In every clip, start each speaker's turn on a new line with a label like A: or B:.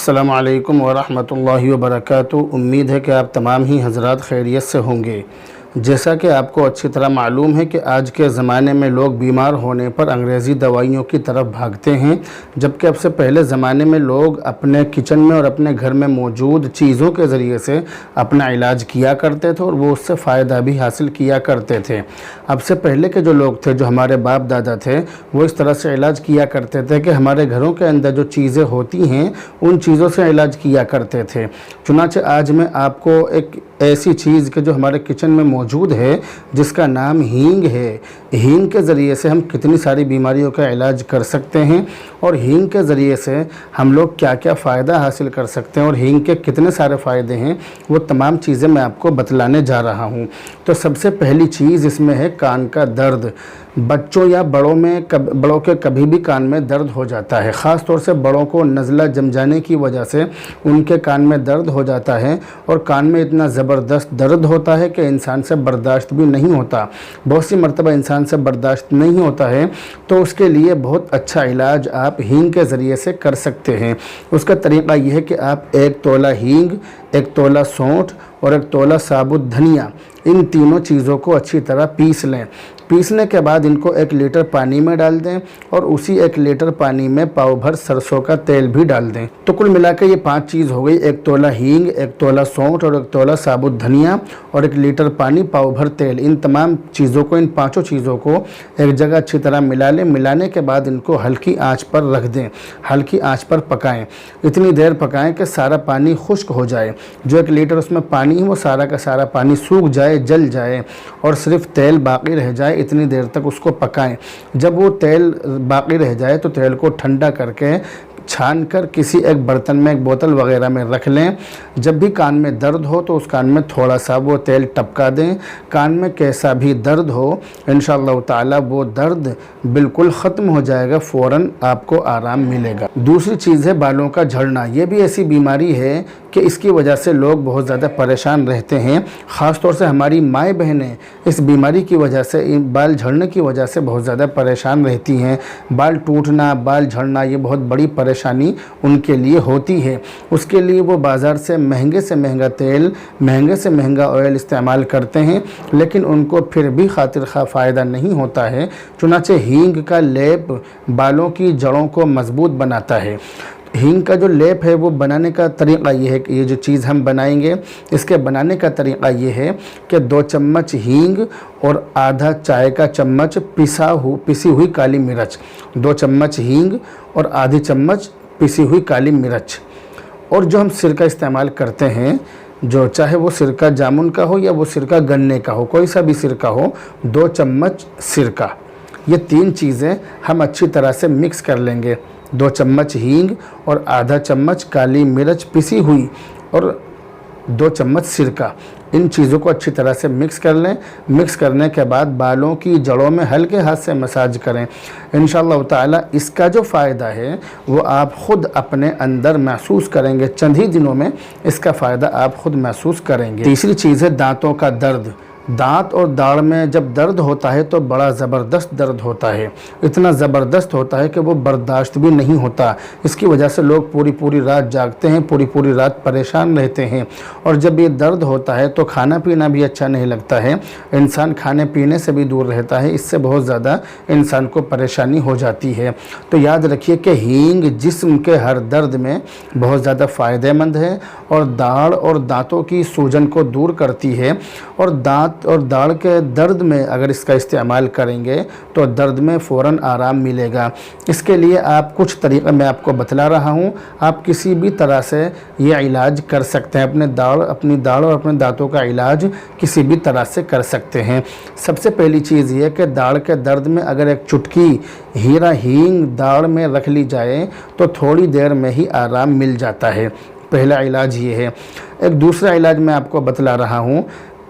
A: अस्सलामु अलैकुम वरहमतुल्लाहि वबरकातुहू। उम्मीद है कि आप तमाम ही हज़रात खैरियत से होंगे। जैसा कि आपको अच्छी तरह मालूम है कि आज के ज़माने में लोग बीमार होने पर अंग्रेज़ी दवाइयों की तरफ भागते हैं, जबकि अब से पहले ज़माने में लोग अपने किचन में और अपने घर में मौजूद चीज़ों के ज़रिए से अपना इलाज किया करते थे और वो उससे फ़ायदा भी हासिल किया करते थे। अब से पहले के जो लोग थे, जो हमारे बाप दादा थे, वो इस तरह से इलाज किया करते थे कि हमारे घरों के अंदर जो चीज़ें होती हैं उन चीज़ों से इलाज किया करते थे। चुनांचे आज मैं आपको एक ऐसी चीज़ के जो हमारे किचन में मौजूद है जिसका नाम हींग है। हींग के ज़रिए से हम कितनी सारी बीमारियों का इलाज कर सकते हैं और हींग के ज़रिए से हम लोग क्या क्या फ़ायदा हासिल कर सकते हैं और हींग के कितने सारे फ़ायदे हैं, वो तमाम चीज़ें मैं आपको बतलाने जा रहा हूँ। तो सबसे पहली चीज़ इसमें है कान का दर्द। बच्चों या बड़ों के कभी भी कान में दर्द हो जाता है। ख़ास तौर से बड़ों को नज़ला जम जाने की वजह से उनके कान में दर्द हो जाता है और कान में इतना ज़बरदस्त दर्द होता है कि इंसान से बर्दाश्त भी नहीं होता। बहुत सी मरतबा इंसान से बर्दाश्त नहीं होता है, तो उसके लिए बहुत अच्छा इलाज आप हींग के ज़रिए से कर सकते हैं। उसका तरीक़ा यह है कि आप 1 तोला हींग, 1 तोला सौंठ और 1 तोला साबुत धनिया, इन तीनों चीज़ों को अच्छी तरह पीस लें। पीसने के बाद इनको 1 लीटर पानी में डाल दें और उसी 1 लीटर पानी में पाव भर सरसों का तेल भी डाल दें। तो कुल मिलाकर ये 5 चीज़ हो गई। 1 तोला हींग, 1 तोला सौंठ और 1 तोला साबुत धनिया और 1 लीटर पानी, पाव भर तेल। इन तमाम चीज़ों को, इन 5 चीज़ों को एक जगह अच्छी तरह मिला लें। मिलाने के बाद इनको हल्की आँच पर रख दें, हल्की आँच पर पकाएँ। इतनी देर पकाएँ कि सारा पानी खुश्क हो जाए। जो 1 लीटर उसमें पानी है वो सारा का सारा पानी सूख जाए, जल जाए और सिर्फ तेल बाकी रह जाए। इतनी देर तक उसको पकाएं। जब वो तेल बाकी रह जाए तो तेल को ठंडा करके छान कर किसी एक बर्तन में, एक बोतल वगैरह में रख लें। जब भी कान में दर्द हो तो उस कान में थोड़ा सा वो तेल टपका दें। कान में कैसा भी दर्द हो, इंशाअल्लाह ताला वो दर्द बिल्कुल ख़त्म हो जाएगा, फ़ौरन आपको आराम मिलेगा। दूसरी चीज़ है बालों का झड़ना। ये भी ऐसी बीमारी है कि इसकी वजह से लोग बहुत ज़्यादा परेशान रहते हैं। ख़ास तौर से हमारी माएँ बहनें इस बीमारी की वजह से, इन बाल झड़ने की वजह से बहुत ज़्यादा परेशान रहती हैं। बाल टूटना, बाल झड़ना, ये बहुत बड़ी परेशानी उनके लिए होती है। उसके लिए वो बाज़ार से महंगा तेल, महंगे से महंगा ऑयल इस्तेमाल करते हैं, लेकिन उनको फिर भी खातिर खा फ़ायदा नहीं होता है। चुनांचे हींग का लेप बालों की जड़ों को मजबूत बनाता है। हींग का जो लेप है वो बनाने का तरीक़ा ये है कि ये जो चीज़ हम बनाएंगे, इसके बनाने का तरीक़ा ये है कि 2 चम्मच हींग और आधा चाय का चम्मच पिसी हुई काली मिर्च, 2 चम्मच हींग और आधी चम्मच पिसी हुई काली मिर्च। और जो हम सिरका इस्तेमाल करते हैं, जो चाहे वो सिरका जामुन का हो या वो सिरका गन्ने का हो, कोई सा भी सिरका हो, 2 चम्मच सिरका। ये 3 चीज़ें हम अच्छी तरह से मिक्स कर लेंगे। 2 चम्मच हींग और आधा चम्मच काली मिर्च पिसी हुई और 2 चम्मच सिरका, इन चीज़ों को अच्छी तरह से मिक्स कर लें। मिक्स करने के बाद बालों की जड़ों में हल्के हाथ से मसाज करें। इंशाअल्लाह ताला इसका जो फ़ायदा है वो आप ख़ुद अपने अंदर महसूस करेंगे। चंद ही दिनों में इसका फ़ायदा आप ख़ुद महसूस करेंगे। तीसरी चीज़ है दांतों का दर्द। दांत और दाढ़ में जब दर्द होता है तो बड़ा ज़बरदस्त दर्द होता है। इतना ज़बरदस्त होता है कि वो बर्दाश्त भी नहीं होता। इसकी वजह से लोग पूरी रात जागते हैं, पूरी रात परेशान रहते हैं। और जब ये दर्द होता है तो खाना पीना भी अच्छा नहीं लगता है। इंसान खाने पीने से भी दूर रहता है। इससे बहुत ज़्यादा इंसान को परेशानी हो जाती है। तो याद रखिए कि हींग जिस्म के हर दर्द में बहुत ज़्यादा फ़ायदेमंद है और दाढ़ और दांतों की सूजन को दूर करती है। और दांत और दाढ़ के दर्द में अगर इसका इस्तेमाल करेंगे तो दर्द में फ़ौरन आराम मिलेगा। इसके लिए आप कुछ तरीक़े मैं आपको बतला रहा हूँ। आप किसी भी तरह से ये इलाज कर सकते हैं। अपनी दाढ़ और अपने दांतों का इलाज किसी भी तरह से कर सकते हैं। सबसे पहली चीज़ ये कि दाढ़ के दर्द में अगर 1 चुटकी हीरा हींग दाढ़ में रख ली जाए तो थोड़ी देर में ही आराम मिल जाता है। पहला इलाज ये है। एक दूसरा इलाज मैं आपको बतला रहा हूँ,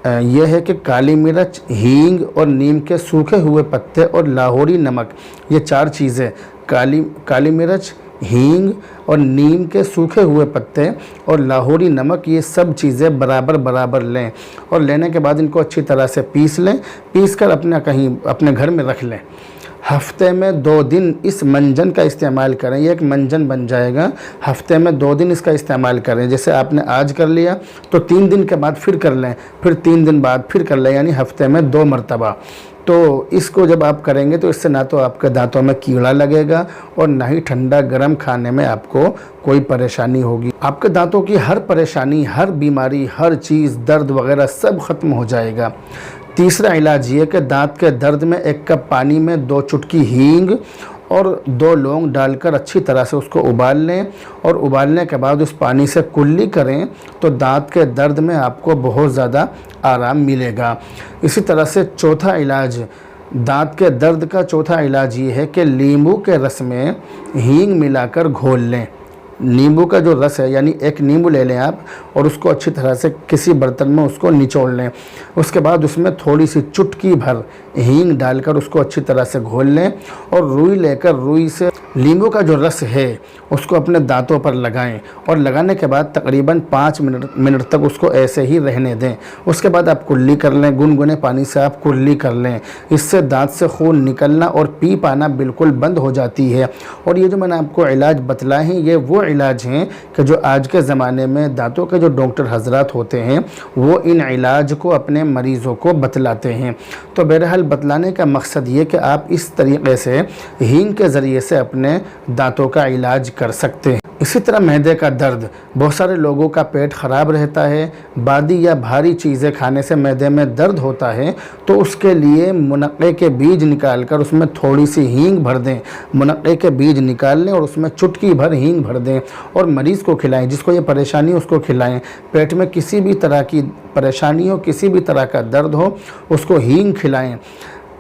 A: यह है कि काली मिर्च, हींग और नीम के सूखे हुए पत्ते और लाहौरी नमक, ये 4 चीज़ें, काली मिर्च, हींग और नीम के सूखे हुए पत्ते और लाहौरी नमक, ये सब चीज़ें बराबर लें। और लेने के बाद इनको अच्छी तरह से पीस लें। पीस कर अपने घर में रख लें। हफ्ते में 2 दिन इस मंजन का इस्तेमाल करें। ये एक मंजन बन जाएगा, हफ्ते में 2 दिन इसका इस्तेमाल करें। जैसे आपने आज कर लिया तो 3 दिन के बाद फिर कर लें, फिर 3 दिन बाद फिर कर लें, यानी हफ्ते में 2 मरतबा। तो इसको जब आप करेंगे तो इससे ना तो आपके दांतों में कीड़ा लगेगा और ना ही ठंडा गर्म खाने में आपको कोई परेशानी होगी। आपके दांतों की हर परेशानी, हर बीमारी, हर चीज़, दर्द वगैरह सब ख़त्म हो जाएगा। तीसरा इलाज ये कि दांत के दर्द में 1 कप पानी में 2 चुटकी हींग और 2 लौंग डालकर अच्छी तरह से उसको उबाल लें और उबालने के बाद उस पानी से कुल्ली करें तो दांत के दर्द में आपको बहुत ज़्यादा आराम मिलेगा। इसी तरह से चौथा इलाज, दांत के दर्द का चौथा इलाज ये है कि नींबू के रस में हींग मिलाकर घोल लें। नींबू का जो रस है, यानी 1 नींबू ले लें आप और उसको अच्छी तरह से किसी बर्तन में उसको निचोड़ लें। उसके बाद उसमें थोड़ी सी चुटकी भर हींग डालकर उसको अच्छी तरह से घोल लें और रुई लेकर रुई से नींबू का जो रस है उसको अपने दांतों पर लगाएं और लगाने के बाद तकरीबन 5 मिनट तक उसको ऐसे ही रहने दें। उसके बाद आप कुल्ली कर लें, गुनगुने पानी से आप कुल्ली कर लें। इससे दांत से खून निकलना और पी पाना बिल्कुल बंद हो जाती है। और ये जो मैंने आपको इलाज बतलाए हैं, ये वो इलाज हैं कि जो आज के ज़माने में दांतों के जो डॉक्टर हजरात होते हैं वो इन इलाज को अपने मरीज़ों को बतलाते हैं। तो बहरहाल बतलाने का मकसद ये कि आप इस तरीक़े से हींग के ज़रिए से अपने दांतों का इलाज कर सकते हैं। इसी तरह मैदे का दर्द, बहुत सारे लोगों का पेट ख़राब रहता है, बादी या भारी चीज़ें खाने से मैदे में दर्द होता है, तो उसके लिए मुनक्के के बीज निकाल कर उसमें थोड़ी सी हींग भर दें। मुनक्के के बीज निकाल लें और उसमें चुटकी भर हींग भर दें और मरीज़ को खिलाएं। जिसको ये परेशानी उसको खिलाएं। पेट में किसी भी तरह की परेशानी हो, किसी भी तरह का दर्द हो, उसको हींग खिलाएं।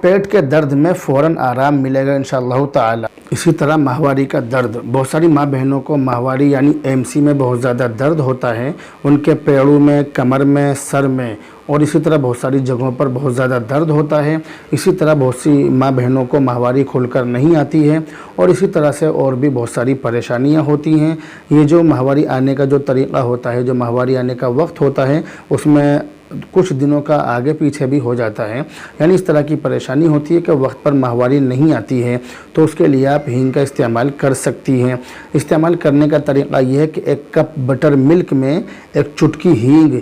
A: पेट के दर्द में फ़ौरन आराम मिलेगा इंशाअल्लाह ताला। इसी तरह माहवारी का दर्द, बहुत सारी माँ बहनों को माहवारी यानी एमसी में बहुत ज़्यादा दर्द होता है। उनके पैरों में, कमर में, सर में और इसी तरह बहुत सारी जगहों पर बहुत ज़्यादा दर्द होता है। इसी तरह बहुत सी माँ बहनों को माहवारी खुलकर नहीं आती है और इसी तरह से और भी बहुत सारी परेशानियाँ होती हैं। ये जो माहवारी आने का जो तरीक़ा होता है, जो माहवारी आने का वक्त होता है, उसमें कुछ दिनों का आगे पीछे भी हो जाता है। यानी इस तरह की परेशानी होती है कि वक्त पर माहवारी नहीं आती है, तो उसके लिए आप हींग का इस्तेमाल कर सकती हैं। इस्तेमाल करने का तरीक़ा यह है कि 1 कप बटर मिल्क में 1 चुटकी हींग,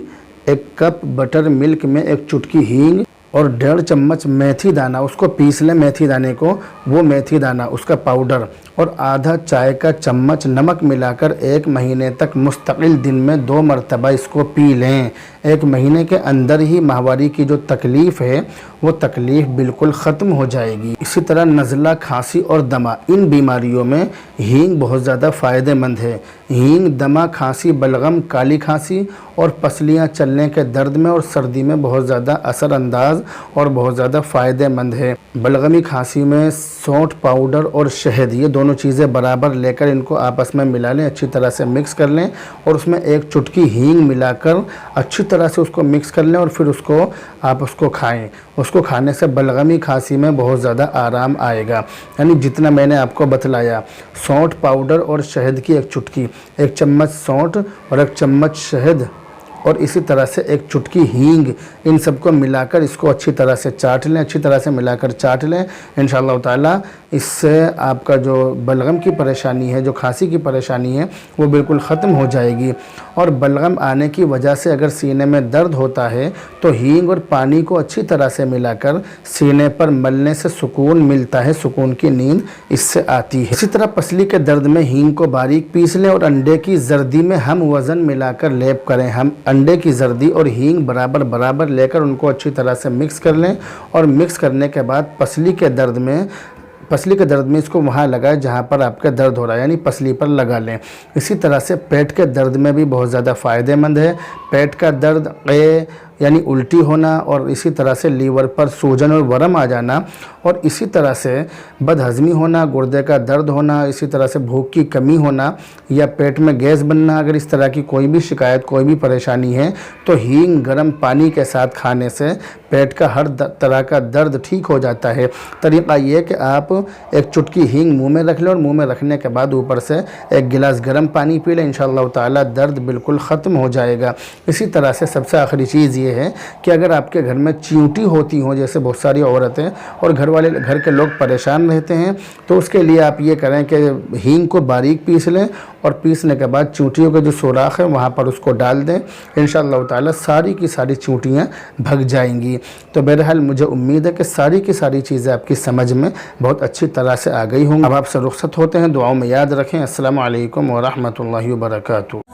A: 1 कप बटर मिल्क में 1 चुटकी हींग और 1.5 चम्मच मेथी दाना, उसको पीस लें मेथी दाने को, वो मेथी दाना उसका पाउडर और आधा चाय का चम्मच नमक मिलाकर 1 महीने तक मुस्तकिल दिन में 2 मरतबा इसको पी लें। 1 महीने के अंदर ही माहवारी की जो तकलीफ़ है वो तकलीफ़ बिल्कुल ख़त्म हो जाएगी। इसी तरह नज़ला, खांसी और दमा, इन बीमारियों में हींग बहुत ज़्यादा फ़ायदेमंद है। हींग दमा, खांसी, बलगम, काली खांसी और पसलियाँ चलने के दर्द में और सर्दी में बहुत ज़्यादा असरअंदाज और बहुत ज़्यादा फ़ायदेमंद है। बलगमी खांसी में सौंठ पाउडर और शहद, ये दोनों चीज़ें बराबर लेकर इनको आपस में मिला लें, अच्छी तरह से मिक्स कर लें और उसमें 1 चुटकी हींग मिलाकर अच्छी तरह से उसको मिक्स कर लें और फिर आप उसको खाएं। उसको खाने से बलगमी खांसी में बहुत ज़्यादा आराम आएगा। यानी जितना मैंने आपको बतलाया, सौंठ पाउडर और शहद की 1 चुटकी, 1 चम्मच सौंठ और 1 चम्मच शहद और इसी तरह से 1 चुटकी हींग, इन सबको मिलाकर इसको अच्छी तरह से चाट लें, अच्छी तरह से मिलाकर चाट लें। इंशाअल्लाह ताला इससे आपका जो बलगम की परेशानी है, जो खांसी की परेशानी है, वो बिल्कुल ख़त्म हो जाएगी। और बलगम आने की वजह से अगर सीने में दर्द होता है तो हींग और पानी को अच्छी तरह से मिलाकर सीने पर मलने से सुकून मिलता है, सुकून की नींद इससे आती है। इसी तरह पसली के दर्द में हींग को बारीक पीस लें और अंडे की जर्दी में हम वज़न मिलाकर लेप करें। हम अंडे की जर्दी और हींग बराबर लेकर उनको अच्छी तरह से मिक्स कर लें और मिक्स करने के बाद पसली के दर्द में इसको वहाँ लगाएं जहाँ पर आपका दर्द हो रहा है, यानी पसली पर लगा लें। इसी तरह से पेट के दर्द में भी बहुत ज़्यादा फ़ायदेमंद है। पेट का दर्द यानी उल्टी होना और इसी तरह से लीवर पर सूजन और वरम आ जाना और इसी तरह से बदहज़मी होना, गुर्दे का दर्द होना, इसी तरह से भूख की कमी होना या पेट में गैस बनना, अगर इस तरह की कोई भी शिकायत, कोई भी परेशानी है तो हींग गर्म पानी के साथ खाने से पेट का हर तरह का दर्द ठीक हो जाता है। तरीक़ा ये है कि आप 1 चुटकी हींग मुंह में रख लें और मुंह में रखने के बाद ऊपर से 1 गिलास गर्म पानी पी लें। इंशाअल्लाह ताला दर्द बिल्कुल ख़त्म हो जाएगा। इसी तरह से सबसे आखिरी चीज़ ये ये है कि अगर आपके घर में चींटी होती हों, जैसे बहुत सारी औरतें और घर के लोग परेशान रहते हैं, तो उसके लिए आप ये करें कि हींग को बारीक पीस लें और पीसने के बाद चींटियों के जो सुराख है वहाँ पर उसको डाल दें। इंशाअल्लाह ताला सारी की सारी चींटियाँ भग जाएंगी। तो बहरहाल मुझे उम्मीद है कि सारी की सारी चीज़ें आपकी समझ में बहुत अच्छी तरह से आ गई होंगी। अब आपसे रुखसत होते हैं, दुआओं में याद रखें। अस्सलामु अलैकुम व रहमतुल्लाहि व बरकातुहू।